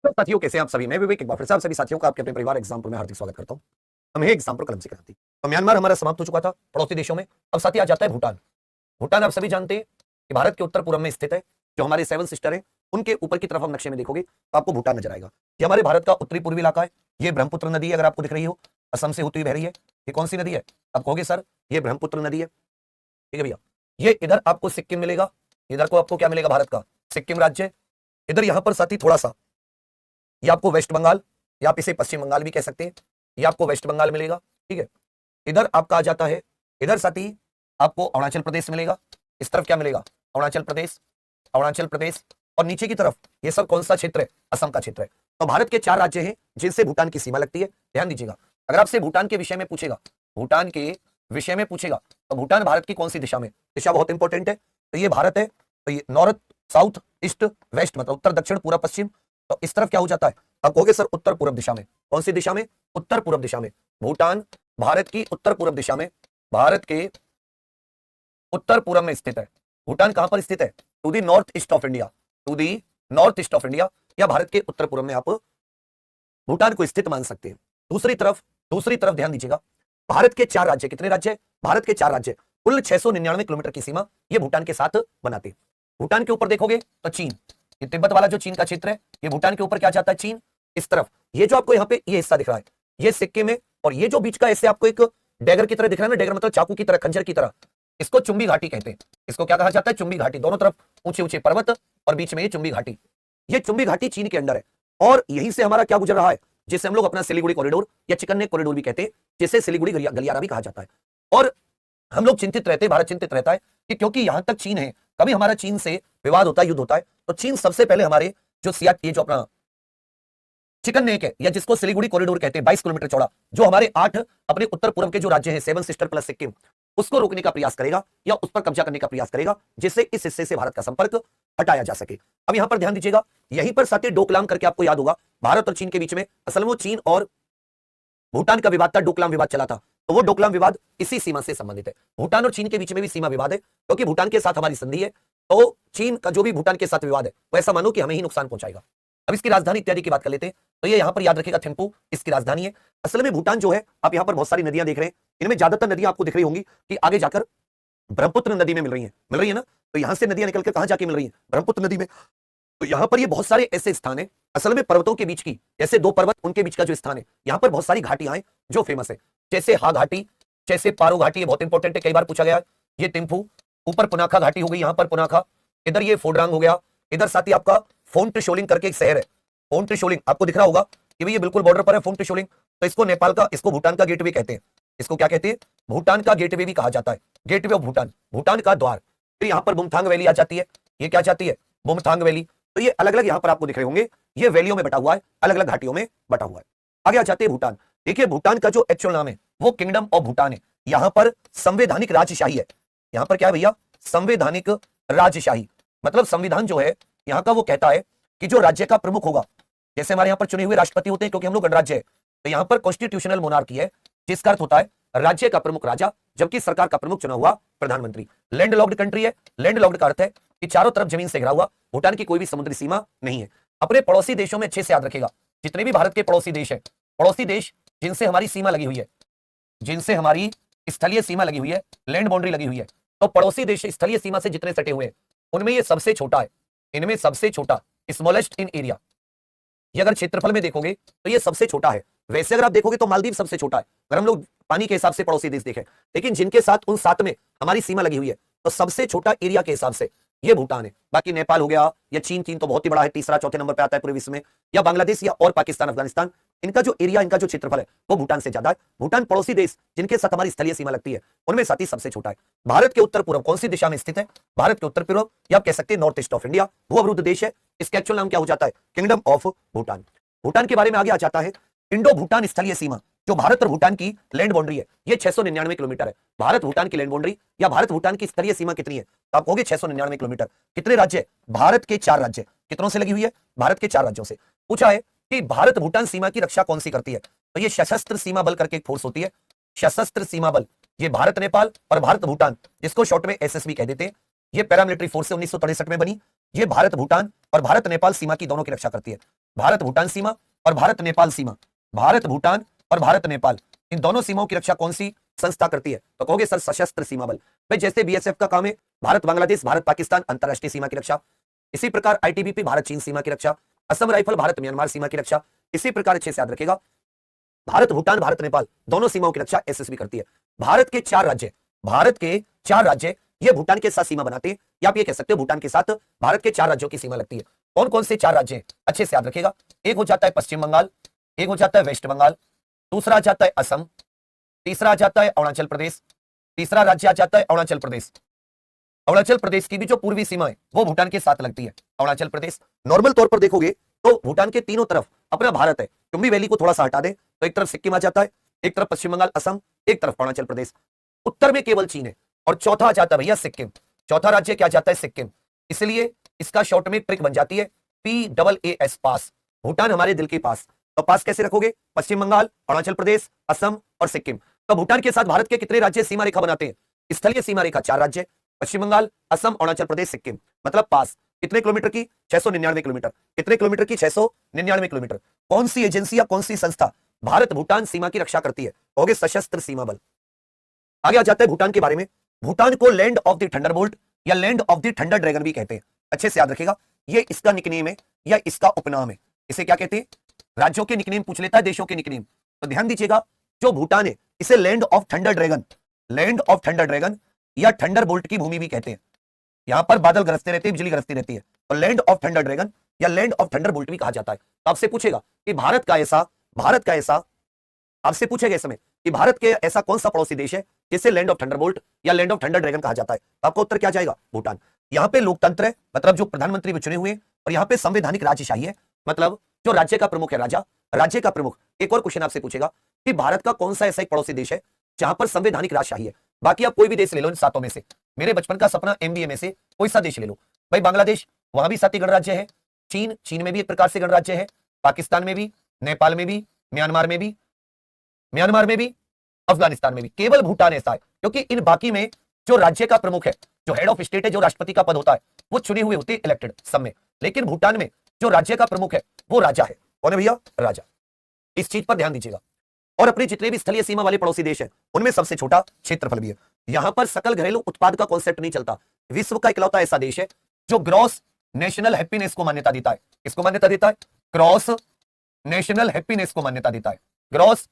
तो साथियों कैसे हैं आप सभी। मैं विवेक एक बार फिर से आप सभी साथियों का आपके अपने परिवार एग्जाम्पल में हार्दिक स्वागत करता हूं। हम है एग्जाम्पल कलम से क्रांति। तो म्यांमार हमारा समाप्त हो चुका था पड़ोसी देशों में। अब साथी आ जाता है भूटान। भूटान आप सभी जानते हैं कि भारत के उत्तर पूर्व में स्थित है। जो हमारे 7 सिस्टर है उनके ऊपर की तरफ हम नक्शे में देखोगे तो आपको भूटान नजर आएगा। ये हमारे भारत का उत्तरी पूर्वी इलाका है। ये ब्रह्मपुत्र नदी है, अगर आपको दिख रही हो, असम से होती हुई बह रही है। ये कौन सी नदी है? आप कहोगे सर ये ब्रह्मपुत्र नदी है। ठीक है भैया। ये इधर आपको सिक्किम मिलेगा, इधर को आपको क्या मिलेगा? भारत का सिक्किम राज्य। इधर यहां पर साथी थोड़ा सा ये आपको वेस्ट बंगाल, या आप इसे पश्चिम बंगाल भी कह सकते हैं, ये आपको वेस्ट बंगाल मिलेगा। ठीक है। इधर आपका आ जाता है, इधर साथी आपको अरुणाचल प्रदेश मिलेगा। इस तरफ क्या मिलेगा? अरुणाचल प्रदेश, अरुणाचल प्रदेश। और नीचे की तरफ ये सब कौन सा क्षेत्र है? असम का क्षेत्र है। तो भारत के 4 राज्य हैं जिनसे भूटान की सीमा लगती है। ध्यान दीजिएगा, अगर आपसे भूटान के विषय में पूछेगा, भूटान के विषय में पूछेगा तो भूटान भारत की कौन सी दिशा में? दिशा बहुत इंपॉर्टेंट है। तो ये भारत है, तो ये नॉर्थ साउथ ईस्ट वेस्ट, मतलब उत्तर दक्षिण पूर्व पश्चिम। तो इस तरफ क्या हो जाता है? आप कहोगे सर उत्तर पूर्व दिशा में। कौन सी दिशा में? उत्तर पूर्व दिशा में। भूटान भारत की उत्तर पूर्व दिशा में, भारत के उत्तर पूर्व में स्थित है। भूटान कहां पर स्थित है? To the north east of India, to the north east of India, या भारत के उत्तर पूर्व में आप भूटान को स्थित मान सकते हैं। दूसरी तरफ ध्यान दीजिएगा, भारत के 4 राज्य, कितने राज्य? भारत के 4 राज्य, कुल 699 किलोमीटर की सीमा ये भूटान के साथ बनाते हैं। भूटान के ऊपर देखोगे तो चीन, ये तिब्बत वाला जो चीन का क्षेत्र है, ये भूटान के ऊपर क्या जाता है? चीन। इस तरफ ये जो आपको यहाँ पे ये हिस्सा दिख रहा है, ये सिक्किम है। और ये जो बीच का ऐसे आपको एक डैगर की तरह दिख रहा है ना, डैगर मतलब चाकू की तरह, खंजर की तरह, इसको चुंबी घाटी कहते हैं। इसको क्या कहा जाता है? चुंबी घाटी। दोनों तरफ ऊंचे ऊंचे पर्वत और बीच में ये चुंबी घाटी। ये चुंबी घाटी चीन के अंडर है। और यहीं से हमारा क्या गुजर रहा है, जिसे हम लोग अपना सिलीगुड़ी कॉरिडोर या चिकन नेक कॉरिडोर भी कहते हैं, जिसे सिलीगुड़ी गलियारा भी कहा जाता है। और हम लोग चिंतित रहते हैं, भारत चिंतित रहता है कि क्योंकि यहां तक चीन है, कभी हमारा चीन से विवाद होता है, युद्ध होता है, तो चीन सबसे पहले हमारे जो ये जो अपना चिकन नेक है, या जिसको सिलीगुड़ी कॉरिडोर कहते हैं, 22 किलोमीटर चौड़ा, जो हमारे 8 अपने उत्तर पूर्व के जो राज्य हैं, 7 सिस्टर प्लस सिक्किम, उसको रोकने का प्रयास करेगा या उस पर कब्जा करने का प्रयास करेगा, जिससे इस हिस्से से भारत का संपर्क हटाया जा सके। अब यहां पर ध्यान दीजिएगा, यहीं पर साथी डोकलाम करके आपको याद होगा, भारत और चीन के बीच में असल में वो चीन और भूटान का विवाद था, डोकलाम विवाद चला था। तो वो डोकलाम विवाद इसी सीमा से संबंधित है। भूटान और चीन के बीच में भी सीमा विवाद है, क्योंकि भूटान के साथ हमारी संधि है। तो चीन का जो भी भूटान के साथ विवाद है, वो ऐसा मानो कि हमें ही नुकसान पहुंचाएगा। अब इसकी राजधानी इत्यादि की बात कर लेते हैं। तो ये यहां पर याद रखिएगा, थिम्पू इसकी राजधानी है। असल में भूटान जो है, आप यहां पर बहुत सारी नदियां देख रहे हैं, इनमें ज्यादातर नदियां आपको दिख रही होंगी कि आगे जाकर ब्रह्मपुत्र नदी में मिल रही है ना। तो यहां से नदियां निकलकर कहां जाके मिल रही है? ब्रह्मपुत्र नदी में। तो यहां पर ये बहुत सारे ऐसे स्थान है, असल में पर्वतों के बीच की, जैसे 2 पर्वत, उनके बीच का जो स्थान है, यहां पर बहुत सारी घाटियां हैं जो फेमस है, जैसे हा घाटी, जैसे पारो घाटी, ये बहुत इंपॉर्टेंट है, कई बार पूछा गया है। ये तिम्फू, ऊपर पुनाखा घाटी हो गई, यहां पर पुनाखा, इधर ये फोडरांग हो गया, इधर साथ ही आपका फोन त्रिशोलिंग करके एक शहर है। फोन त्रिशोलिंग आपको दिख रहा होगा कि भाई ये बिल्कुल बॉर्डर पर है फोन त्रिशोलिंग। तो इसको नेपाल का, इसको भूटान का गेटवे कहते हैं। इसको क्या कहते हैं? भूटान का गेटवे भी कहा जाता है, गेटवे ऑफ भूटान, भूटान का द्वार। फिर यहाँ पर बुमथांग वैली आ जाती है। ये क्या जाती है? बुमथांग वैली। तो ये अलग अलग यहाँ पर आपको दिख रहे होंगे, ये वैलियों में बटा हुआ है, अलग अलग घाटियों में बटा हुआ है। आगे आ जाते हैं भूटान। देखिए भूटान का जो एक्चुअल नाम है वो किंगडम ऑफ भूटान है। यहां पर संवैधानिक राजशाही है। यहां पर क्या है भैया? संवैधानिक राजशाही, मतलब संविधान जो है यहां का वो कहता है कि जो राज्य का प्रमुख होगा, जैसे हमारे यहां पर चुने हुए राष्ट्रपति होते हैं, क्योंकि हम लोग गणराज्य है, तो यहां पर कॉन्स्टिट्यूशनल मोनार्की है, जिसका अर्थ होता है राज्य का प्रमुख राजा, जबकि सरकार का प्रमुख चुना हुआ प्रधानमंत्री। लैंड लॉक्ड कंट्री है। लैंड लॉक्ड का अर्थ है कि चारों तरफ जमीन से घिरा हुआ। भूटान की कोई भी समुद्री सीमा नहीं है। अपने पड़ोसी देशों में अच्छे से याद रखेगा, जितने भी भारत के पड़ोसी देश है, पड़ोसी देश जिनसे हमारी सीमा लगी हुई है, जिनसे हमारी स्थलीय सीमा लगी हुई है, लैंड बाउंड्री लगी हुई है, तो पड़ोसी देश स्थलीय सीमा से जितने सटे हुए हैं, उनमें ये सबसे छोटा है, इनमें सबसे छोटा, स्मॉलेस्ट इन एरिया। ये अगर क्षेत्रफल में देखोगे तो ये सबसे छोटा है। वैसे अगर आप देखोगे तो मालदीव सबसे छोटा है, अगर हम लोग पानी के हिसाब से पड़ोसी देश देखें, लेकिन जिनके साथ उन 7 में हमारी सीमा लगी हुई है, तो सबसे छोटा एरिया के हिसाब से ये भूटान है। बाकी नेपाल हो गया या चीन, चीन तो बहुत ही बड़ा है, तीसरा चौथे नंबर पे आता है पूरे विश्व में, या बांग्लादेश या और पाकिस्तान, अफगानिस्तान, इनका जो एरिया, इनका जो क्षेत्रफल है वो भूटान से ज्यादा है। भूटान पड़ोसी देश जिनके साथ हमारी स्थलीय सीमा लगती है, उनमें साथ ही सबसे छोटा है। भारत के उत्तर पूर्व कौन सी दिशा में स्थित है? भारत के उत्तर पूर्व, या आप कह सकते हैं नॉर्थ ईस्ट ऑफ इंडिया, भू अवरुद्ध देश है। इसका एक्चुअल नाम क्या हो जाता है? Kingdom of Bhutan. भूटान के बारे में आगे आ जाता है, इंडो भूटान स्थलीय सीमा, जो भारत और भूटान की लैंड बाउंड्री है, ये 699 किलोमीटर है। भारत भूटान की लैंड बाउंड्री या भारत भूटान की स्थलीय सीमा कितनी है? तो आप कहोगे 699 किलोमीटर। कितने राज्य? भारत के 4 राज्य। कितनों से लगी हुई है? भारत के 4 राज्यों से। पूछा है कि भारत भूटान सीमा की रक्षा कौन सी करती है? तो ये सशस्त्र सीमा बल करके एक फोर्स होती है, सशस्त्र सीमा बल। ये भारत नेपाल और भारत भूटान, जिसको शॉर्ट में एसएसबी कह देते हैं, ये पैरामिलिट्री फोर्स 1963 में बनी। ये भारत भूटान और भारत नेपाल सीमा की दोनों की रक्षा करती है। भारत भूटान सीमा और भारत नेपाल सीमा, भारत भूटान और भारत नेपाल, इन दोनों सीमाओं की रक्षा कौन सी संस्था करती है? तो कहोगे सर सशस्त्र सीमा बल। भाई जैसे बीएसएफ का काम है भारत बांग्लादेश, भारत पाकिस्तान अंतरराष्ट्रीय सीमा की रक्षा, इसी प्रकार आईटीबीपी भारत चीन सीमा की रक्षा, असम राइफल भारत म्यांमार सीमा की रक्षा, इसी प्रकार अच्छे से याद रखेगा भारत भूटान भारत नेपाल दोनों सीमाओं की रक्षा एसएसबी करती है। भारत के 4 राज्य, भारत के 4 राज्य ये भूटान के साथ सीमा बनाते हैं, या आप ये कह सकते हो भूटान के साथ भारत के 4 राज्यों की सीमा लगती है। कौन कौन से 4 राज्य हैं? अच्छे से याद रखेगा। एक हो जाता है पश्चिम बंगाल, एक हो जाता है वेस्ट बंगाल, दूसरा आ जाता है असम, तीसरा आ जाता है अरुणाचल प्रदेश, तीसरा राज्य आ जाता है अरुणाचल प्रदेश। अरुणाचल प्रदेश की भी जो पूर्वी सीमा है वो भूटान के साथ लगती है। अरुणाचल प्रदेश नॉर्मल तौर पर देखोगे तो भूटान के तीनों तरफ अपना भारत है। चुंबी वैली को थोड़ा सा हटा दे तो एक तरफ सिक्किम आ जाता है, एक तरफ पश्चिम बंगाल असम, एक तरफ अरुणाचल प्रदेश, उत्तर में केवल चीन है और चौथा आ जाता है भैया सिक्किम। चौथा राज्य क्या जाता है? सिक्किम। इसलिए इसका शॉर्ट में ट्रिक बन जाती है PAAS, पास। भूटान हमारे दिल के पास। तो पास कैसे रखोगे? पश्चिम बंगाल, अरुणाचल प्रदेश, असम और सिक्किम। तो भूटान के साथ भारत के कितने राज्य सीमा रेखा बनाते हैं? स्थलीय सीमा रेखा 4 राज्य, पश्चिम बंगाल, असम, अरुणाचल प्रदेश, सिक्किम, मतलब पास। कितने किलोमीटर की? 699 किलोमीटर। कितने किलोमीटर की? 699 किलोमीटर। कौन सी एजेंसी या कौन सी संस्था भारत भूटान सीमा की रक्षा करती है? कहोगे सशस्त्र सीमा बल। आगे आ जाता है भूटान के बारे में। भूटान को लैंड ऑफ द थंडरबोल्ट या land of the thunder dragon भी कहते हैं। अच्छे से याद रखेगा, ये इसका निकनेम है या इसका उपनाम है। इसे क्या कहते हैं? राज्यों के निकनेम पूछ लेता है, देशों के निकनेम। तो ध्यान दीजिएगा, जो भूटान है इसे land of thunder dragon, land of thunder dragon या थंडर बोल्ट की भूमि भी कहते हैं। यहां पर बादल गरजते रहते हैं, बिजली गरजती रहती है, तो लैंड ऑफ थंडर ड्रैगन या लैंड ऑफ थंडर बोल्ट भी कहा जाता है। तो आपसे पूछेगा कि भारत का ऐसा आपसे पूछेगा इस समय कि भारत के ऐसा कौन सा पड़ोसी देश है जिसे लैंड ऑफ थंडरबोल्ट या लैंड ऑफ थंडर ड्रैगन कहा जाता है? तो आपका उत्तर क्या जाएगा? भूटान। यहां पे लोकतंत्र है, मतलब जो प्रधानमंत्री भी चुने हुए हैं, और यहां पे संवैधानिक राजशाही है, मतलब जो राज्य का प्रमुख है राजा, राज्य का प्रमुख। एक और क्वेश्चन आपसे पूछेगा कि भारत का कौन सा ऐसा एक पड़ोसी देश है जहां पर संवैधानिक राजशाही है? बाकी आप कोई भी देश ले लो इन 7 में से, मेरे बचपन का सपना MBA में से कोई सा देश ले लो भाई। बांग्लादेश, वहां भी 7 गणराज्य है। चीन में भी एक प्रकार से गणराज्य है। पाकिस्तान में भी, नेपाल में भी, म्यांमार में भी, अफगानिस्तान में भी। केवल भूटान ऐसा है, क्योंकि इन बाकी में जो राज्य का प्रमुख है, जो हेड ऑफ स्टेट है, जो राष्ट्रपति का पद होता है, वो चुने हुए होते हैं, इलेक्टेड सब में। लेकिन भूटान में जो राज्य का प्रमुख है वो राजा है। कौन है भैया? राजा। इस चीज पर ध्यान दीजिएगा। और अपने जितने भी स्थलीय सीमा वाले पड़ोसी देश हैं उनमें सबसे छोटा क्षेत्रफल भी है। यहां पर सकल घरेलू उत्पाद का कॉन्सेप्ट नहीं चलता। विश्व का इकलौता ऐसा देश है जो ग्रॉस नेशनल हैप्पीनेस को मान्यता देता है। किसको मान्यता देता है? ग्रॉस नेशनल हैप्पीनेस को मान्यता देता है। ग्रॉस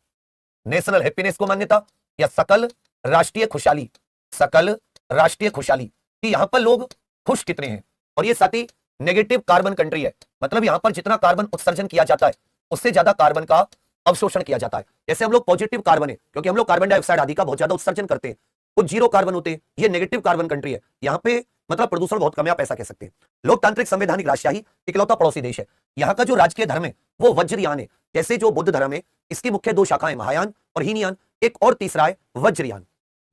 नेशनल हैप्पीनेस को मान्यता, या सकल राष्ट्रीय खुशहाली, सकल राष्ट्रीय खुशहाली, कि यहां पर लोग खुश कितने हैं। और ये साथ ही नेगेटिव कार्बन कंट्री है, मतलब यहां पर जितना कार्बन उत्सर्जन किया जाता है उससे ज्यादा कार्बन का अवशोषण किया जाता है। जैसे हम लोग पॉजिटिव कार्बन है, क्योंकि हम लोग कार्बन डाइऑक्साइड आदि का बहुत ज्यादा उत्सर्जन करते हैं, कुछ जीरो कार्बन होते हैं। ये नेगेटिव कार्बन कंट्री है, यहाँ पे मतलब प्रदूषण बहुत कम है, आप ऐसा कह सकते हैं। लोकतांत्रिक संवैधानिक राजशाही इकलौता पड़ोसी देश है। यहाँ का जो राजकीय धर्म है वो वज्रयान है। जैसे जो बुद्ध धर्म है इसकी मुख्य 2 शाखाएं, महायान और हीनयान, एक और तीसरा है वज्रयान।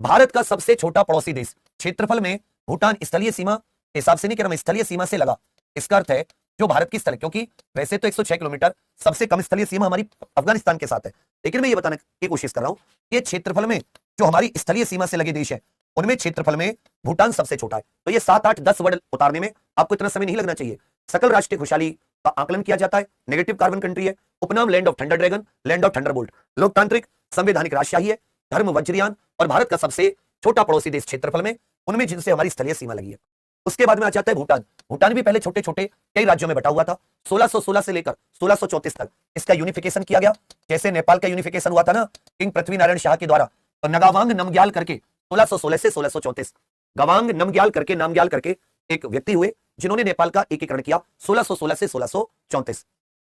भारत का सबसे छोटा पड़ोसी देश क्षेत्रफल में भूटान, स्थलीय सीमा हिसाब से नहीं कह रहा मैं, स्थलीय सीमा से लगा। इसका अर्थ है जो भारत की स्थल, क्योंकि वैसे तो 106 किलोमीटर, सबसे कम स्थलीय सीमा हमारी अफगानिस्तान के साथ है, लेकिन मैं ये बताने की कोशिश कर रहा हूं कि क्षेत्रफल में जो हमारी स्थलीय सीमा से लगे देश है उनमें क्षेत्रफल में भूटान सबसे छोटा है। तो ये 7, 8, 10 वर्ड उतारने में आपको इतना समय नहीं लगना चाहिए। सकल राष्ट्रीय खुशहाली का आकलन किया जाता है, नेगेटिव कार्बन कंट्री है, उपनाम land of thunder dragon, land of Thunderbolt, लोकतांत्रिक संवैधानिक राजशाही है, धर्म वज्रयान, और भारत का सबसे छोटा पड़ोसी देश क्षेत्रफल में उनमें जिनसे हमारी स्थलीय सीमा लगी है। उसके बाद में आ जाता है भूटान। भूटान भी पहले छोटे छोटे कई राज्यों में बटा हुआ था। 1616 से लेकर 1634 तक इसका यूनिफिकेशन किया गया। जैसे नेपाल का यूनिफिकेशन हुआ था ना किंग पृथ्वी नारायण शाह के द्वारा, तो नगावांग नमग्याल करके 1616 से 1634, गवांग नमग्याल करके, नामग्याल करके एक व्यक्ति हुए जिन्होंने नेपाल का एकीकरण किया 1616 से 1634।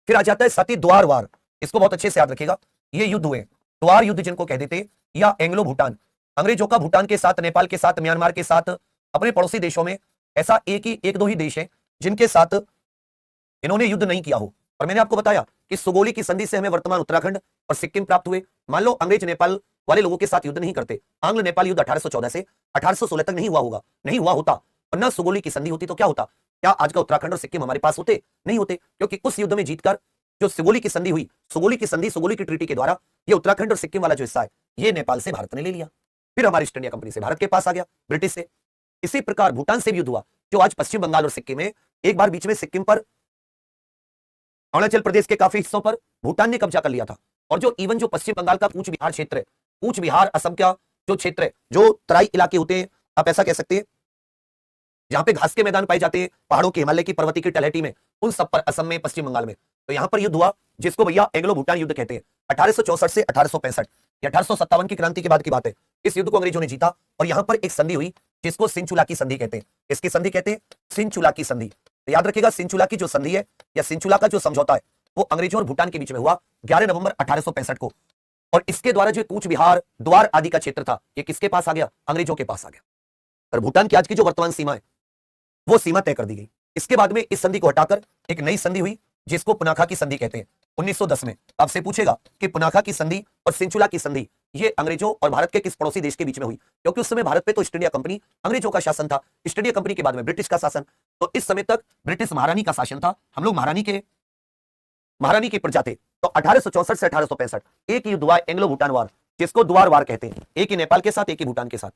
फिर आ जाता है सती द्वार वार। इसको बहुत अच्छे से याद रखिएगा, ये युद्ध हुए द्वार युद्ध जिनको कह देते, या एंग्लो भूटान। अंग्रेजों का भूटान के साथ, नेपाल के साथ, म्यांमार के साथ, अपने पड़ोसी देशों में ऐसा एक दो ही देश है जिनके साथ इन्होंने युद्ध नहीं किया हो। और मैंने आपको बताया कि सुगोली की संधि से हमें वर्तमान उत्तराखंड और सिक्किम प्राप्त हुए। मान लो अंग्रेज नेपाल वाले लोगों के साथ युद्ध नहीं करते, आंग्ल नेपाल युद्ध 1814 से 1816 तक नहीं हुआ होगा, नहीं हुआ होता, वरना सुगोली की संधि होती तो क्या होता? क्या आज का उत्तराखंड और सिक्किम हमारे पास होते? नहीं होते, क्योंकि उस युद्ध में जीतकर जो सुगोली की संधि हुई, सुगोली की ट्रीटी के द्वारा ये उत्तराखंड और सिक्किम वाला जो हिस्सा है ये नेपाल से भारत ने ले लिया। फिर हमारी ईस्ट इंडिया कंपनी से भारत के पास आ गया, ब्रिटिश से। इसी प्रकार भूटान से भी युद्ध हुआ, जो आज पश्चिम बंगाल और सिक्किम में, एक बार बीच में सिक्किम पर, अरुणाचल प्रदेश के काफी हिस्सों पर भूटान ने कब्जा कर लिया था। और जो इवन जो पश्चिम बंगाल का कूच बिहार क्षेत्र है, कूच बिहार असम का जो क्षेत्र है, जो तराई इलाके होते हैं, आप ऐसा कह सकते हैं, जहां पे घास के मैदान पाए जाते हैं, पहाड़ों के, हिमालय की पर्वतीय की तलहटी में, उन सब पर, असम में, पश्चिम बंगाल में, तो यहां पर युद्ध हुआ, जिसको भैया एंग्लो भूटान युद्ध कहते हैं। 1864 से 1865 या 1857 की क्रांति के बाद की बात है। इस युद्ध को अंग्रेजों ने जीता और यहां पर एक संधि हुई, जिसको सिंचुला की संधि कहते हैं। इसकी संधि कहते हैं सिंचुला की संधि। तो याद रखिएगा, सिंचुला की जो संधि है या सिंचुला का जो समझौता है, वो अंग्रेजों और भूटान के बीच में हुआ 11 नवंबर 1865 को। और इसके द्वारा जो कूच बिहार, द्वार आदि का क्षेत्र था, ये किसके पास आ गया? अंग्रेजों के पास आ गया। और भूटान की आज की जो वर्तमान सीमा है, वो सीमा तय कर दी गई। इसके बाद में इस संधि को हटाकर एक नई संधि हुई, जिसको पुनाखा की संधि कहते हैं, 1910 में। आपसे पूछेगा कि पुनाखा की संधि और सिंचुला की संधि ये अंग्रेजों और भारत के किस पड़ोसी देश के बीच में हुई? क्योंकि उस समय भारत पे तो ईस्ट इंडिया कंपनी, अंग्रेजों का शासन था। ईस्ट इंडिया कंपनी के बाद में ब्रिटिश का शासन। तो इस समय तक ब्रिटिश महारानी का शासन था, हम लोग महारानी के प्रजा थे। तो 1864 से 1865 एक ही युद्ध हुआ, एंग्लो भूटान वार, जिसको द्वार वार कहते हैं। एक ही नेपाल के साथ, एक ही भूटान के साथ,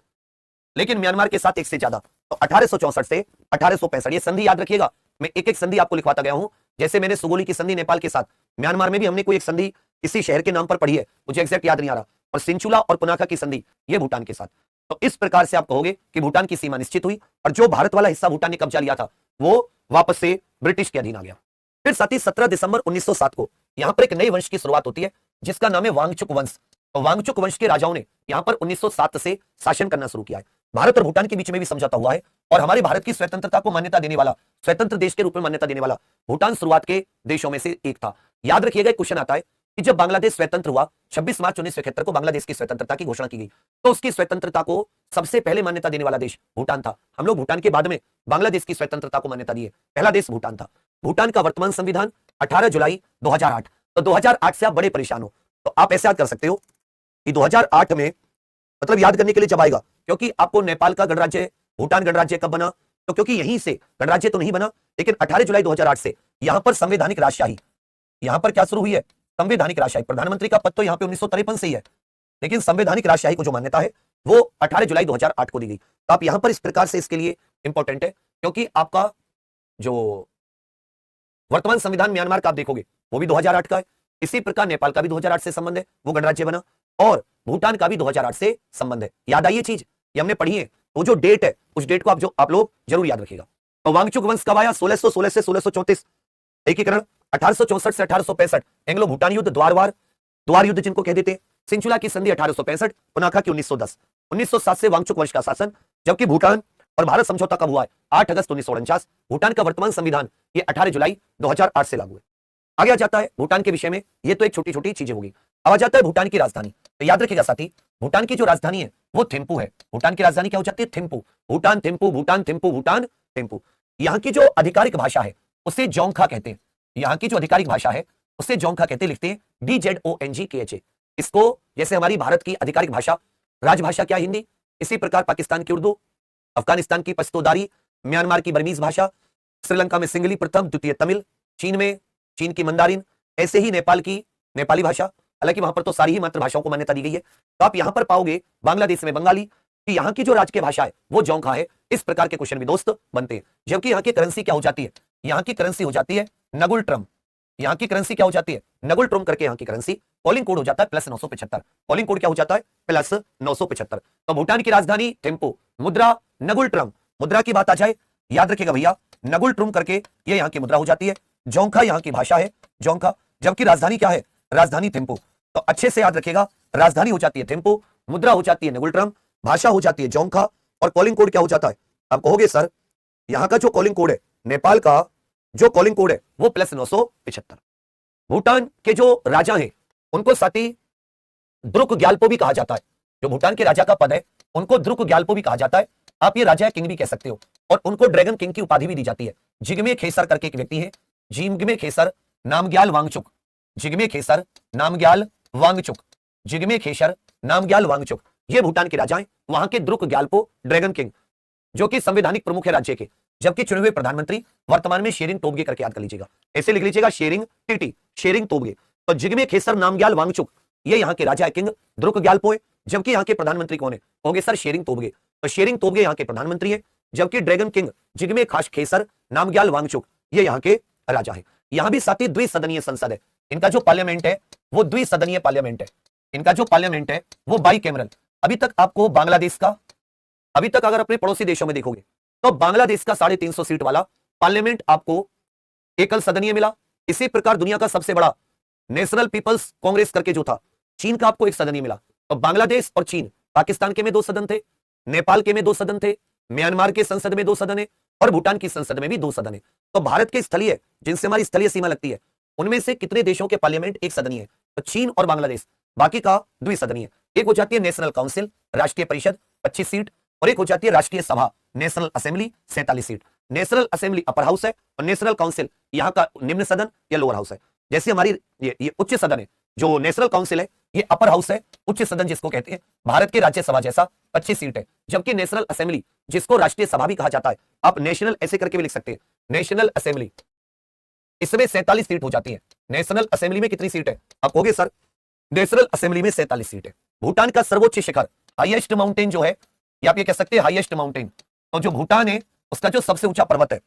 लेकिन म्यांमार के साथ एक से ज्यादा। तो 1864 से 1865 ये संधि याद रखिएगा। मैं एक एक संधि आपको लिखवाता गया हूं। जैसे मैंने सुगोली की संधि नेपाल के साथ, म्यांमार में भी हमने कोई एक संधि किसी शहर के नाम पर पढ़ी है, मुझे एग्जैक्ट याद नहीं आ रहा। और सिंचुला और पुनाखा की संधि ये भूटान के साथ। तो इस प्रकार से आप कहोगे कि भूटान की सीमा निश्चित हुई और जो भारत वाला हिस्सा भूटान ने कब्जा लिया था, वो वापस से ब्रिटिश के अधीन आ गया। फिर साथ ही 17 दिसंबर 1907 को यहां पर एक नए वंश की शुरुआत होती है, जिसका नाम है वांगचुक वंश। तो वांगचुक वंश के राजाओं ने यहां पर 1907 से शासन करना शुरू किया है। भारत और भूटान के बीच में भी समझौता हुआ है और हमारे भारत की स्वतंत्रता को मान्यता देने वाला, स्वतंत्र देश के रूप में मान्यता देने वाला भूटान शुरुआत के देशों में से एक था। याद रखिएगा, एक क्वेश्चन आता है कि जब बांग्लादेश स्वतंत्र हुआ, 26 मार्च 1971 को बांग्लादेश की स्वतंत्रता की घोषणा की गई, तो उसकी स्वतंत्रता को सबसे पहले मान्यता देने वाला देश भूटान था। हम लोग भूटान के बाद में बांग्लादेश की स्वतंत्रता को मान्यता दिए, पहला देश भूटान था। भूटान का वर्तमान संविधान 18 जुलाई 2008। तो 2008 से आप बड़े परेशान हो, तो आप ऐसे याद कर सकते हो कि 2008 में, मतलब याद करने के लिए जब आएगा, क्योंकि आपको नेपाल का गणराज्य, भूटान गणराज्य कब बना, तो क्योंकि यहीं से गणराज्य तो नहीं बना, लेकिन 18 जुलाई 2008 से यहां पर संवैधानिक राजशाही, यहां पर क्या शुरू हुई है? संवैधानिक राजशाही। प्रधानमंत्री का पद तो यहां पे 1953 से ही है, लेकिन संवैधानिक राजशाही को जो मान्यता है वो 18 जुलाई 2008 को दी गई। तो आप यहां पर इस प्रकार से इसके लिए इंपॉर्टेंट है, क्योंकि आपका जो वर्तमान संविधान म्यांमार का आप देखोगे वो भी 2008 का है। इसी प्रकार नेपाल का भी 2008 से संबंध है, वो गणराज्य बना, और भूटान का भी 2008 से संबंध है। याद आई ये चीज, ये हमने पढ़ी है। वो जो डेट है, उस डेट को आप लोग जरूर याद रखिएगा। तो वांगचुक वंश कब आया? 1616 से 1634 एकीकरण, 1864 से 1865 एंग्लो भूटान युद्ध, द्वार युद्ध जिनको कह देते हैं, सिंचुला की संधि 1865, पुनाखा की 1910, 1907 से वांगचुक वंश का शासन। जबकि भूटान और भारत समझौता कब हुआ है? 8 अगस्त 1949। भूटान का वर्तमान संविधान ये 18 जुलाई 2008 से लागू है। आगे आ जाता है भूटान के विषय में, ये तो एक छोटी छोटी चीजें होगी। अब आ जाता है भूटान की राजधानी। तो याद रखिएगा साथी, भूटान की जो राजधानी है वो थिम्पू है। भूटान की राजधानी क्या हो जाती है? थिम्पू। भूटान थिम्पू, भूटान थिम्पू, भूटान थिम्पू। यहाँ की जो आधिकारिक भाषा है उसे जोंगखा कहते हैं। यहाँ की जो आधिकारिक भाषा है उसे जोंगखा कहते हैं, लिखते हैं DZONGKHA। इसको, जैसे हमारी भारत की आधिकारिक भाषा, राजभाषा क्या हिंदी, इसी प्रकार पाकिस्तान की उर्दू, अफगानिस्तान की पश्तोदारी, म्यांमार की बर्मीज भाषा, श्रीलंका में सिंगली प्रथम, द्वितीय तमिल, चीन में चीन की मंदारिन, ऐसे ही नेपाल की नेपाली भाषा, हालांकि वहां पर तो सारी ही मातृभाषाओं को मान्यता दी गई है। तो आप यहां पर पाओगे बांग्लादेश में बंगाली, कि यहाँ की जो राजकीय भाषा है वो जोंगखा है। इस प्रकार के क्वेश्चन भी दोस्त बनते हैं। जबकि यहाँ की करेंसी क्या हो जाती है? यहाँ की करेंसी हो जाती है नगुल ट्रम। यहाँ की करेंसी क्या हो जाती है? नगुल ट्रम करके यहाँ की करेंसी। कॉलिंग कोड हो जाता है +975। कॉलिंग कोड क्या हो जाता है? +975। तो भूटान की राजधानी थिम्पू, मुद्रा नगुल ट्रम। मुद्रा की बात आ जाए, याद रखिएगा भैया, नगुल ट्रुम करके ये यहाँ की मुद्रा हो जाती है। जोंगखा यहाँ की भाषा है, जोंगखा। जबकि राजधानी क्या है? राजधानी थिम्पू। तो अच्छे से याद रखिएगा, राजधानी हो जाती है थिम्पू, मुद्रा हो जाती है नगुल ट्रम, भाषा हो जाती है जोंगखा, और कॉलिंग कोड क्या हो जाता है? आप कहोगे सर यहाँ का जो कॉलिंग कोड है, नेपाल का जो कॉलिंग कोड है वो +975। भूटान के जो राजा हैं उनको साथी द्रुक ग्याल्पो भी कहा जाता है। जो भूटान के राजा का पद है उनको द्रुक ग्याल्पो भी कहा जाता है। आप ये राजा किंग भी कह सकते हो, और उनको ड्रैगन किंग की उपाधि भी दी जाती है। जिग्मे खेसर करके एक व्यक्ति है, जिग्मे खेसर नामग्याल वांगचुक, जिग्मे खेसर नामग्याल वांगचुक, जिग्मे खेसर नामग्याल वांगचुक, ये भूटान के राजा हैं। वहां के द्रुक ग्याल्पो ड्रैगन किंग, जो कि संवैधानिक प्रमुख है राज्य के। जबकि चुने हुए प्रधानमंत्री वर्तमान में शेरिंग तोब्गे करके याद कर लीजिएगा, ऐसे लिख लीजिएगा शेरिंग टीटी, शेरिंग तोब्गे। तो जिग्मे खेसर नामग्याल वांगचुक ये यहाँ के राजा किंग द्रुक ग्याल्पो है। जबकि यहाँ के प्रधानमंत्री कौन है? कहोगे सर शेरिंग तोब्गे। तो शेरिंग तोब्गे यहाँ के प्रधानमंत्री है। जबकि ड्रैगन किंग जिग्मे खास खेसर नामग्याल वांगचुक ये यहाँ के राजा है। यहां भी साथी द्विसदनीय संसद है। इनका जो पार्लियामेंट है वो द्विसदनीय पार्लियामेंट है। इनका जो पार्लियामेंट है वो बाई कैमरल। अभी तक आपको बांग्लादेश का, अभी तक अगर अपने पड़ोसी देशों में देखोगे तो बांग्लादेश का 350 सीट वाला पार्लियामेंट आपको एकल सदनीय मिला। इसी प्रकार दुनिया का सबसे बड़ा नेशनल पीपल्स कांग्रेस करके जो था, चीन का आपको एक सदनीय मिला। तो बांग्लादेश और चीन, पाकिस्तान के में 2 सदन थे, नेपाल के में 2 सदन थे, म्यांमार के संसद में 2 सदन है और भूटान की संसद में भी 2 सदन है। तो भारत के स्थलीय, जिनसे हमारी स्थलीय सीमा लगती है, उनमें से कितने देशों के पार्लियामेंट एक सदनीय है? तो चीन और बांग्लादेश, बाकी का द्विसदनीय। एक हो जाती है नेशनल काउंसिल, राष्ट्रीय परिषद 25 सीट, और एक हो जाती है राष्ट्रीय सभा, national assembly 47 seat. National assembly upper house है और नेशनल काउंसिल यहाँ का निम्न सदन या लोअर हाउस है। जैसे हमारी ये उच्च सदन है, जो नेशनल काउंसिल है ये अपर हाउस है, उच्च सदन जिसको कहते हैं, भारत के राज्यसभा जैसा 25 सीट है। जबकि नेशनल असेंबली, जिसको राष्ट्रीय सभा भी कहा जाता है, आप नेशनल ऐसे करके भी लिख सकते हैं, नेशनल असेंबली, इसमें 47 सीट हो जाती है। नेशनल असेंबली में कितनी सीट है? आप कहोगे सर नेशनल असेंबली में 47 सीट है। भूटान का सर्वोच्च शिखर, हाईएस्ट माउंटेन जो है, या आप ये कह सकते हैं हाईएस्ट माउंटेन, तो जो भूटान है उसका जो सबसे ऊंचा पर्वत है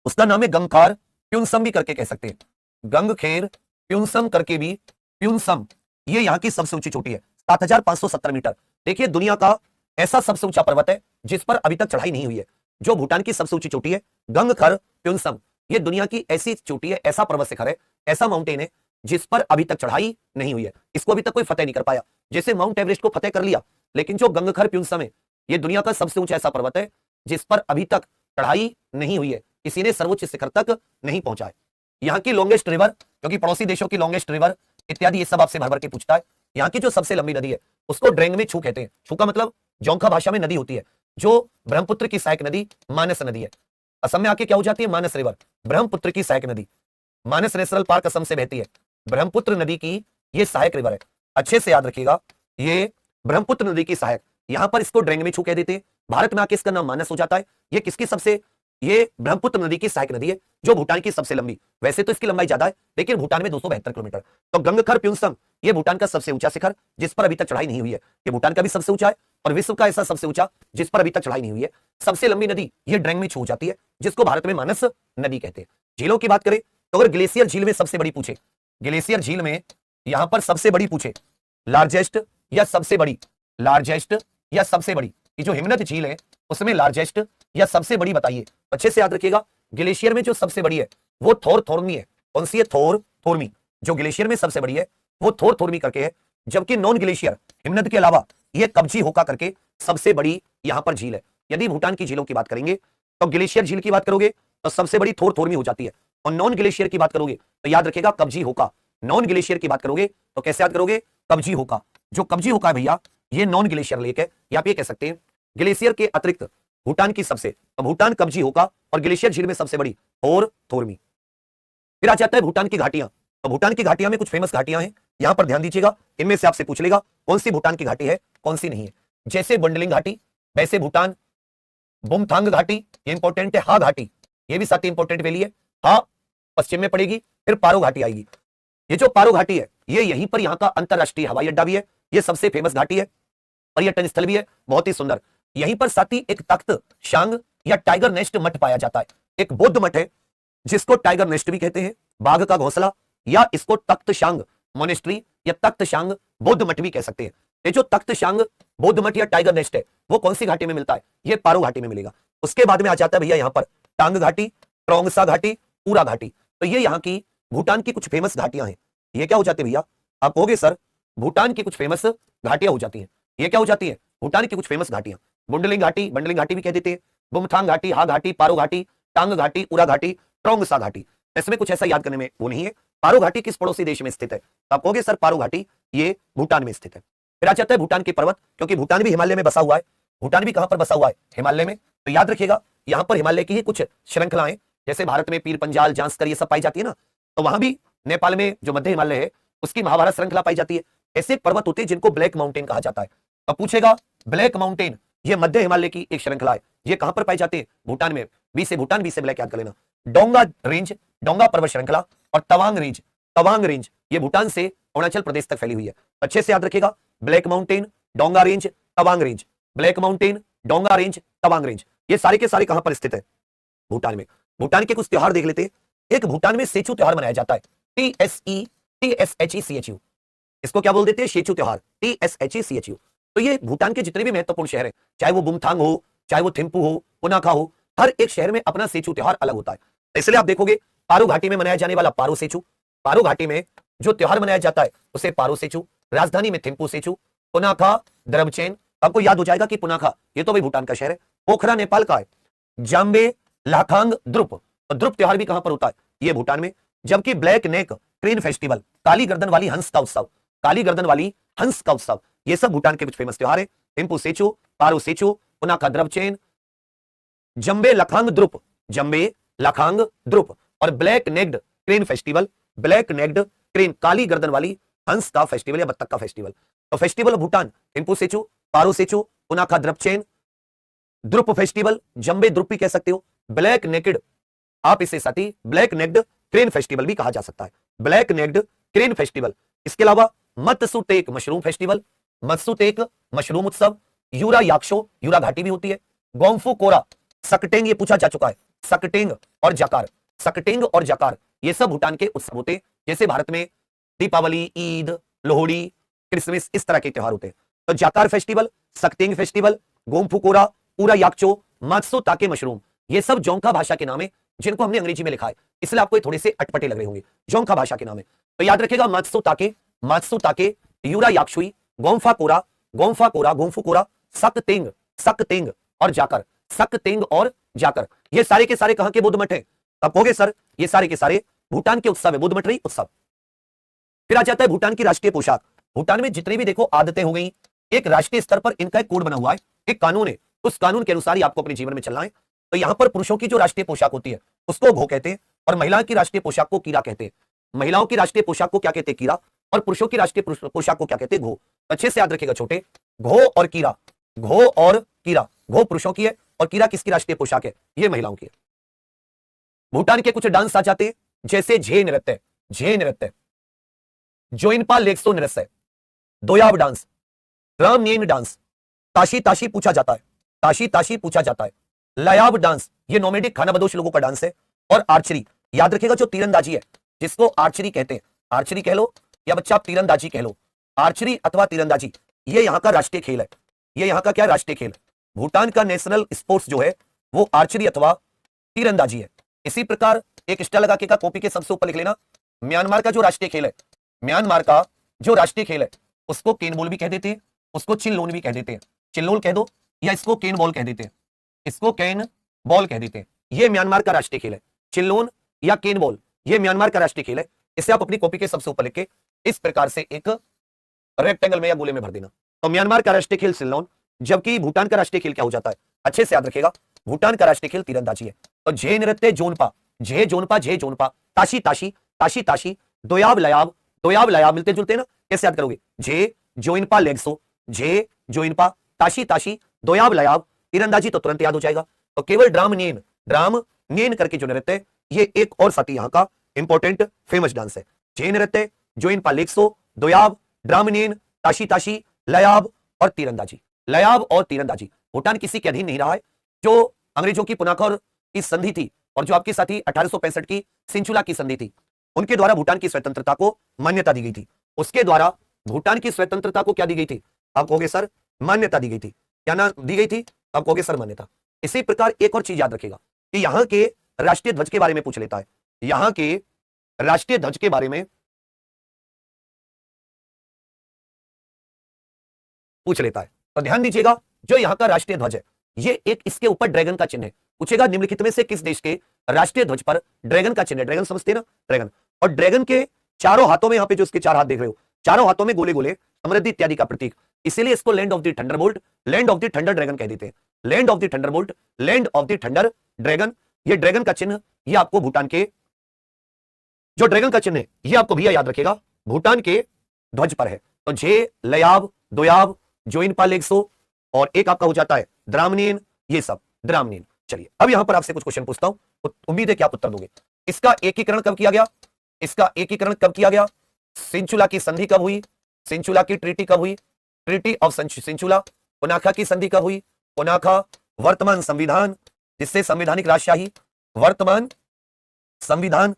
उसका नाम है गंगखार प्युनसम भी करके कह सकते हैं, गंगखेर प्युनसम करके भी, प्युनसम ये यहाँ की सबसे ऊंची चोटी है, 7570 मीटर। देखिए दुनिया का ऐसा सबसे ऊंचा पर्वत है जिस पर अभी तक चढ़ाई नहीं हुई है, जो भूटान की सबसे ऊंची चोटी है, गंगखर प्युनसम। ये दुनिया की ऐसी चोटी है, ऐसा पर्वत शिखर है, ऐसा माउंटेन है जिस पर अभी तक चढ़ाई नहीं हुई है। इसको अभी तक कोई फतेह नहीं कर पाया। जैसे माउंट एवरेस्ट को फतेह कर लिया, लेकिन जो गंगखर प्युनसम है ये दुनिया का सबसे ऊंचा ऐसा पर्वत है जिस पर अभी तक चढ़ाई नहीं हुई है, किसी ने सर्वोच्च शिखर तक नहीं पहुंचा है। यहाँ की लॉन्गेस्ट रिवर, क्योंकि पड़ोसी देशों की लॉन्गेस्ट रिवर इत्यादि ये सब आपसे भर भर के पूछता है। यहाँ की जो सबसे लंबी नदी है उसको ड्रेंग में छू कहते हैं। छू का मतलब जोंखा भाषा में नदी होती है। जो ब्रह्मपुत्र की सहायक नदी मानस नदी है, असम में आके क्या हो जाती है? मानस रिवर, ब्रह्मपुत्र की सहायक नदी। मानस नेशनल पार्क असम से बहती है, ब्रह्मपुत्र नदी की ये सहायक रिवर है। अच्छे से याद रखिएगा, ये ब्रह्मपुत्र नदी की सहायक, यहां पर इसको ड्रेंग में छू कह देते हैं। भारत में आके इसका नाम मानस हो जाता है। ये किसकी सबसे, ये ब्रह्मपुत्र नदी की सहायक नदी है, जो भूटान की सबसे लंबी, वैसे तो इसकी लंबाई ज्यादा है लेकिन भूटान में 272 किलोमीटर। तो गंगखर प्युनसम ये भूटान का सबसे ऊंचा शिखर जिस पर अभी तक चढ़ाई नहीं हुई है। ये भूटान का भी सबसे ऊंचा है और विश्व का ऐसा सबसे ऊंचा जिस पर अभी तक चढ़ाई नहीं हुई है। सबसे लंबी नदी ये ड्रेंग में छू जाती है, जिसको भारत में मानस नदी कहते हैं। झीलों की बात करें तो अगर ग्लेशियर झील में सबसे बड़ी पूछे, ग्लेशियर झील में यहां पर सबसे बड़ी पूछे, लार्जेस्ट या सबसे बड़ी, लार्जेस्ट या सबसे बड़ी, ये जो हिमनद झील है उसमें लार्जेस्ट या सबसे बड़ी बताइए। अच्छे से याद रखिएगा, ग्लेशियर में जो सबसे बड़ी है वो थोर थोर्मी है। कौन सी है? थोर थोर्मी। जो ग्लेशियर में सबसे बड़ी है वो थोर थोर्मी करके है। जबकि नॉन ग्लेशियर हिमनद के अलावा ये कब्जी होका करके सबसे बड़ी यहां पर झील है। यदि भूटान की झीलों की बात करेंगे तो ग्लेशियर झील की बात करोगे तो सबसे बड़ी थोर थोर्मी हो जाती है, और नॉन ग्लेशियर की बात करोगे तो याद रखेगा कब्जी होका। नॉन ग्लेशियर की बात करोगे तो कैसे याद करोगे? कब्जी होका। जो कब्जी होका है भैया ये नॉन ग्लेशियर लेक है, या आप ये कह सकते हैं ग्लेशियर के अतिरिक्त भूटान की सबसे, तो भूटान कब्जी होका और ग्लेशियर झील में सबसे बड़ी थोर थोर्मी। फिर आ जाता है भूटान की घाटियां। तो भूटान की घाटियां में कुछ फेमस घाटियां हैं, यहां पर ध्यान दीजिएगा। इनमें से आपसे पूछ लेगा कौन सी भूटान की घाटी है, कौन सी नहीं है। जैसे बंडलिंग घाटी, वैसे भूटान बुमथांग घाटी, ये इंपॉर्टेंट है। हा घाटी, ये भी साथ ही इंपॉर्टेंट वैली है। हा पश्चिम में पड़ेगी, फिर पारो घाटी आएगी। ये जो पारो घाटी है ये यहीं पर यहाँ का अंतरराष्ट्रीय हवाई अड्डा भी है, ये सबसे फेमस घाटी है, पर्यटन स्थल भी है, बहुत ही सुंदर। यहीं पर साथ ही एक तख्त शांग या टाइगर नेस्ट मठ पाया जाता है। एक बौद्ध मठ है जिसको टाइगर नेस्ट भी कहते हैं, बाघ का घोंसला, या इसको तख्त शांग मोनेस्ट्री या तख्त शांग बौद्ध मठ भी कह सकते हैं। ये जो तख्त शांग बौद्ध मठ या टाइगर नेस्ट है वो कौन सी घाटी में मिलता है? ये पारो घाटी में मिलेगा। उसके बाद में आ जाता है भैया यहाँ पर टांग घाटी, ट्रोंगसा घाटी, पूरा घाटी। तो ये यहाँ की भूटान की कुछ फेमस घाटियां हैं। ये क्या हो जाती है भैया? आप कहोगे सर भूटान की कुछ फेमस घाटियां हो जाती हैं। ये क्या हो जाती है? भूटान की कुछ फेमस घाटियां। बुंडलिंग घाटी, बंडलिंग घाटी भी कह देते हैं, बुमथांग घाटी, हा घाटी, पारो घाटी, टांग घाटी, उरा घाटी, ट्रोंगसा घाटी। इसमें कुछ ऐसा याद करने में वो नहीं है। पारो घाटी किस पड़ोसी देश में स्थित है? तो आप कहोगे सर पारो घाटी ये भूटान में स्थित है। फिर आ जाता है भूटान के पर्वत, क्योंकि भूटान भी हिमालय में बसा हुआ है। भूटान भी कहां पर बसा हुआ है? हिमालय में। तो याद रखिएगा यहां पर हिमालय की ही कुछ श्रृंखलाएं, जैसे भारत में पीर पंजाल, जांस्कर ये सब पाई जाती है ना, तो वहां भी नेपाल में जो मध्य हिमालय है उसकी महाभारत श्रृंखला पाई जाती है। ऐसे पर्वत होते हैं जिनको ब्लैक माउंटेन कहा जाता है। अब पूछेगा ब्लैक माउंटेन ये मध्य हिमालय की एक श्रृंखला है, ये कहां पर पाई जाती है? भूटान में। बी से भूटान, बी से ब्लैक याद कर लेना। डोंगा रेंज, डोंगा पर्वत श्रृंखला, और तवांग रेंज, तवांग रेंज ये भूटान से अरुणाचल प्रदेश तक फैली हुई है। अच्छे से याद रखिएगा, ब्लैक माउंटेन, डोंगा range, Tawang range, black mountain, डोंगा रेंज, तवांग रेंज, ये सारे के सारे कहां पर स्थित है? भूटान में। भूटान के कुछ त्योहार देख लेते हैं। एक भूटान में सेचू त्योहार मनाया जाता है, TSHECHU, इसको क्या बोल देते हैं? शेचू त्योहार, TSHECHU। तो ये भूटान के जितने भी महत्वपूर्ण शहर हैं, चाहे वो बुमथांग हो, चाहे वो थिम्पू हो, पुनाखा हो, हर एक शहर में अपना सेचू त्योहार अलग होता है। इसलिए आप देखोगे पारो घाटी में मनाया जाने वाला पारो सेचू, पारो घाटी में जो त्योहार मनाया जाता है उसे पारो सेचू, राजधानी में थिम्पू सेचू, पुनाखा, द्रबचेन। आपको याद हो जाएगा कि पुनाखा ये तो भाई भूटान का शहर है, पोखरा नेपाल का है, जाम्बे, लाखांग, द्रुप, और द्रुप त्योहार भी कहां पर होता है? ये भूटान में। जबकि ब्लैक नेक क्रेन फेस्टिवल, काली गर्दन वाली हंस का उत्सव, काली गर्दन वाली हंस का उत्सव, ये सब भूटान के कुछ फेमस त्योहार है। थिम्पू सेचू, पारो सेचू, पुनाखा द्रबचेन, जम्बे लखांग द्रुप, जम्बे लखांग द्रुप, और black necked crane festival, black necked crane, काली गर्दन वाली हंस का फेस्टिवल या बत्तख का फेस्टिवल। तो festival of Bhutan, Thimphu Tshechu, Paro Tshechu, Punakha Drubchen, Drup festival, Jambay Drup भी कह सकते हो, ब्लैक नेकेड, आप इसे साथी ब्लैक नेक्ड क्रेन फेस्टिवल भी कहा जा सकता है, ब्लैक नेक्ड क्रेन फेस्टिवल। इसके अलावा matsutake mushroom festival, matsutake mushroom उत्सव, यूरा याक्षो, यूरा घाटी भी होती है, गोम्फू कोरा, सकटेंग, ये पूछा जा चुका है, सकटेंग और जाकार, सकटेंग और जाकार, ये सब भूटान के उत्सव होते हैं। जैसे भारत में दीपावली, ईद, लोहड़ी, क्रिसमस, इस तरह के त्योहार होते हैं। तो जाकार फेस्टिवल, सकटेंग फेस्टिवल, गोम्फू कोरा, पूरा याक्चो, मात्सुताके मशरूम, ये सब जोंका भाषा के नाम है जिनको हमने अंग्रेजी में लिखा है, इसलिए आपको थोड़े से अटपटे लग रहे होंगे, जोंका भाषा के नाम है। तो याद रखिएगा मात्सुताके, मात्सुताके, यूरा याक्शुई, गोम्फा कोरा, गोम्फा कोरा, गोम्फू कोरा, सकतेंग, सकतेंग और जाकर, सकतेंग और जाकर, ये सारे के सारे कहां के बौद्ध मठ है? आप कहोगे सर ये सारे के सारे भूटान के उत्सव है, बौद्ध मठ उत्सव। फिर आ जाता है भूटान की राष्ट्रीय पोशाक। भूटान में जितनी भी देखो आदतें हो गई, एक राष्ट्रीय स्तर पर इनका एक कोड बना हुआ है, एक कानून है, उस कानून के अनुसार ही आपको अपने जीवन में चलना है। तो यहां पर पुरुषों की जो राष्ट्रीय पोशाक होती है उसको घो कहते हैं, और महिलाओं की राष्ट्रीय पोशाक को कीरा कहते हैं। महिलाओं की राष्ट्रीय पोशाक को क्या कहते हैं? कीरा, और पुरुषों की राष्ट्रीय पोशाक को क्या कहते हैं? घो। अच्छे से याद रखिएगा छोटे, घो और कीरा, घो और कीरा, घो पुरुषों की है और कीरा किसकी राष्ट्रीय पोशाक है? ये महिलाओं की है। भूटान के कुछ डांस आ जाते हैं, जैसे झे नृत्य, झे नृत्य, जोइनपा लेक्सो नृत्य, दोयाब डांस, रामनियन डांस, ताशी ताशी पूछा जाता है, ताशी ताशी पूछा जाता है, लयाब डांस, ये नोमेडिक खानाबदोश लोगों का डांस है, और आर्चरी, याद रखिएगा जो तीरंदाजी है जिसको आर्चरी कहते हैं, आर्चरी कह लो या बच्चा आप तीरंदाजी कह लो, आर्चरी अथवा तीरंदाजी ये यहाँ का राष्ट्रीय खेल है, ये यहाँ का क्या राष्ट्रीय खेल है? भूटान का नेशनल स्पोर्ट्स जो है वो आर्चरी अथवा तीरंदाजी है। इसी प्रकार एक स्टाइल लगा के का कॉपी के सबसे ऊपर लिख लेना, म्यांमार का जो राष्ट्रीय खेल है, म्यांमार का जो राष्ट्रीय खेल है उसको केनबोल भी कह देते हैं, उसको चिल्लोन भी कह देते हैं, चिल्लोल कह दो या इसको केन बॉल कह देते हैं, इसको केन बॉल कह देते हैं। ये म्यांमार का राष्ट्रीय खेल है, चिल्लोन या केन बॉल, ये म्यांमार का राष्ट्रीय खेल है। इसे आप अपनी कॉपी के सबसे ऊपर लिख के इस प्रकार से एक रेक्टेंगल में या गोले में भर देना। तो म्यांमार का राष्ट्रीय खेल चिल्लोन, जबकि भूटान का राष्ट्रीय खेल क्या हो जाता है? अच्छे से याद रखेगा, भूटान का राष्ट्रीय खेल तीरंदाजी है। तो झे नृत्य जोनपा, झे जोनपा, झे जोनपा, ताशी ताशी, ताशी ताशी, दोयाब लयाब, दोयाब लयाब, मिलते जुलते ना, कैसे याद करोगे? झे जोइनपा लेग्सो, झे जोइनपा, ताशी ताशी, दोयाब लयाब, तीरंदाजी तो तुरंत याद हो जाएगा। तो केवल ड्राम नियन, ड्राम नियन करके जो नृत्य है ये एक और साथी यहाँ का इंपॉर्टेंट फेमस डांस है। झे नृत्य, जोइनपा लेग्सो, दोयाब, ड्राम नियन, ताशी ताशी, लयाब और तीरंदाजी, लयाब और तीरंदाजी। भूटान किसी के अधीन नहीं रहा है। जो अंग्रेजों की पुनाखा की संधि थी और जो आपके साथी 1865 की सिंचुला की संधि थी, उनके द्वारा भूटान की स्वतंत्रता को मान्यता दी गई थी। उसके द्वारा भूटान की स्वतंत्रता को क्या दी गई थी? आप कहोगे सर मान्यता दी गई थी। क्या ना दी गई थी? आप कहोगे सर मान्यता। इसी प्रकार एक और चीज याद रखेगा कि यहां के राष्ट्रीय ध्वज के बारे में पूछ लेता है, यहां के राष्ट्रीय ध्वज के बारे में पूछ लेता है। तो ध्यान दीजिएगा, जो यहां का राष्ट्रीय ध्वज है ये एक, इसके ऊपर ड्रैगन का चिन्ह है। पूछेगा निम्नलिखित में से किस देश के राष्ट्रीय ध्वज पर ड्रैगन का चिन्ह है? ड्रैगन समझते हैं ना, ड्रैगन। और ड्रैगन के चारों हाथों में, यहां पे जो इसके चार हाथ देख रहे हो, चारों हाथों में गोले गोले समृद्धि इत्यादि का प्रतीक, इसीलिए इसको land of the Thunderbolt, land of the thunder dragon कह देते हैं। Land of the Thunderbolt, land of the thunder dragon, ये ड्रैगन का चिन्ह ये आपको भूटान के जो ड्रैगन का चिन्ह है ये आपको भैया याद रखेगा भूटान के ध्वज पर है। तो झे, लयाब, दोयाब, जोइनपा लेग्सो और एक आपका हो जाता है द्रामनियन, ये सब द्रामनियन। चलिए अब यहां पर आपसे कुछ क्वेश्चन पूछता हूं, उम्मीद है कि आप उत्तर दोगे। इसका एकीकरण कब किया गया? इसका एकीकरण कब किया गया? सिंचुला की संधि कब हुई? सिंचुला की ट्रीटी कब हुई? Treaty of सिंचुला। पुनाखा की संधि कब हुई? पुनाखा वर्तमान संविधान, जिससे संवैधानिक राजशाही, वर्तमान संविधान,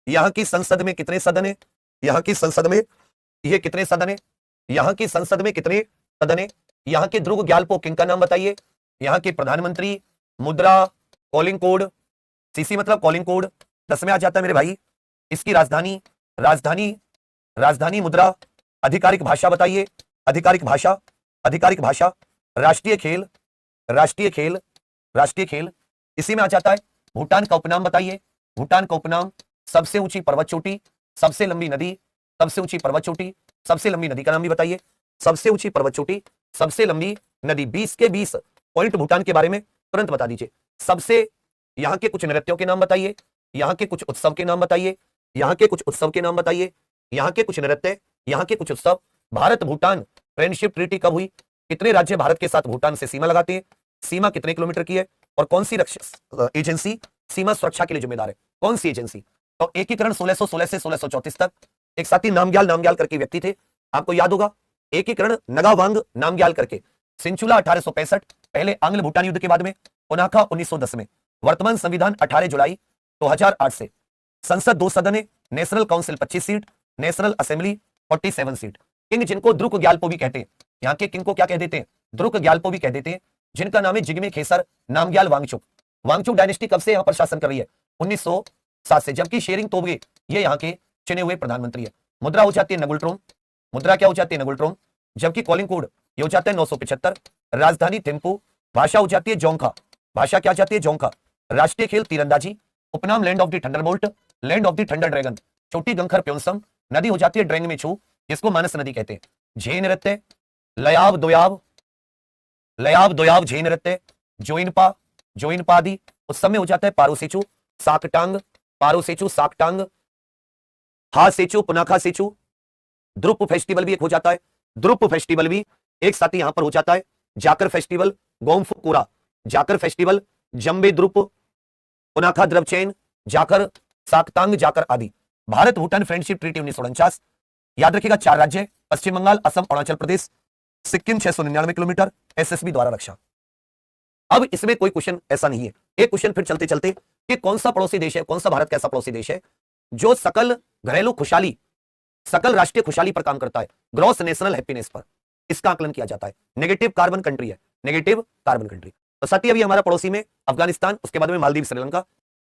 यहां की संसद में कितने सदन है, यहां की संसद में ये कितने सदन है, यहां की संसद में कितने सदन है, यहां के ध्रुव ग्यालपो किंग का नाम बताइए, यहां के प्रधानमंत्री, मुद्रा, कॉलिंग कोड, सीसी मतलब कॉलिंग कोड, 10 में आ जाता है मेरे भाई। इसकी राजधानी, राजधानी राजधानी मुद्रा, आधिकारिक भाषा बताइए, आधिकारिक भाषा, आधिकारिक भाषा, राष्ट्रीय खेल, राष्ट्रीय खेल, राष्ट्रीय खेल, इसी में आ जाता है। भूटान का उपनाम बताइए, भूटान का उपनाम, सबसे ऊंची पर्वत चोटी, सबसे लंबी नदी, सबसे ऊंची पर्वत चोटी, सबसे लंबी नदी का नाम भी बताइए, सबसे ऊंची पर्वत चोटी, सबसे लंबी नदी। 20 के 20 पॉइंट भूटान के बारे में तुरंत बता दीजिए। सबसे, यहां के कुछ नृत्यों के नाम बताइए, यहां के कुछ उत्सव के नाम बताइए, यहां के कुछ उत्सव के नाम बताइए, यहां के कुछ नृत्य, यहां के कुछ उत्सव। भारत भूटान फ्रेंडशिप ट्रीटी कब हुई, कितने राज्य भारत के साथ भूटान से सीमा लगाते हैं, सीमा कितने किलोमीटर की है, और कौन सी एजेंसी सीमा सुरक्षा के लिए जिम्मेदार है, कौन सी एजेंसी। तो एकीकरण 1616 से 1634 तक। एक साथी नामग्याल नामग्याल करके व्यक्ति थे, आपको याद होगा, एकीकरण नगावांग नामग्याल करके। सिंचुला 1865, पहले आंग्ल भूटान युद्ध के बाद में। पुनाखा 1910 में। वर्तमान संविधान 18 जुलाई 2008 से। संसद 2 सदन है, national council 25 seat, national assembly 47 seat. King जिनको द्रुक ग्यालपो भी कहते हैं, यहाँ के किंग को क्या कह देते हैं, द्रुक ग्यालपो भी कह देते हैं, जिनका नाम है जिग्मे खेसर नामग्याल वांगचुक। वांगचुक डायनेस्टी कब से यहाँ पर शासन कर रही है, 1907 से, जबकि शेरिंग तोबगे ये यहाँ के चुने हुए प्रधानमंत्री है। मुद्रा हो जाती है नगुलट्रोम, मुद्रा क्या हो जाती है नगुलट्रोम, जबकि कॉलिंग कोड ये हो जाता है 975। राजधानी थिम्पू, भाषा हो जाती है जोंखा, भाषा क्या जाती है जोंखा। राष्ट्रीय खेल तीरंदाजी, उपनाम land of the Thunderbolt, land of the thunder dragon. छोटी गंखर प्योंसम, नदी हो जाती है ड्रेंग में छू, जिसको मानस नदी कहते हैं। झे नृत्य, लयाब दोयाब, लयाब दोयाब झे नृत्य, जोइनपा, जोइनपा आदि। उस समय हो जाता है पारोसेचू, साकटांग, पारोसेचू साकटांग, हा सेचू, पुनाखा सेचू। द्रुप फेस्टिवल भी एक हो जाता है, द्रुप फेस्टिवल भी एक साथ यहां पर हो जाता है। जाकर फेस्टिवल, गोमफू कोरा, जाकर फेस्टिवल, जम्बे द्रुप, पुनाखा द्रवचैन, जाकर, साकतांग, जाकर आदि। Bharat Bhutan friendship treaty 1949। याद रखिएगा 4 राज्य, पश्चिम बंगाल, असम, अरुणाचल प्रदेश, सिक्किम 699 किलोमीटर, एसएसबी द्वारा रक्षा। अब इसमें कोई क्वेश्चन ऐसा नहीं है, एक क्वेश्चन फिर चलते चलते कि कौन सा पड़ोसी देश है, कौन सा भारत कैसा पड़ोसी देश है जो सकल घरेलू खुशहाली, सकल राष्ट्रीय खुशहाली पर काम करता है, ग्रॉस नेशनल हैप्पीनेस पर इसका आकलन किया जाता है। नेगेटिव कार्बन कंट्री है, नेगेटिव कार्बन कंट्री। तो साथी अभी हमारा पड़ोसी में अफगानिस्तान, उसके बाद में मालदीव, श्रीलंका,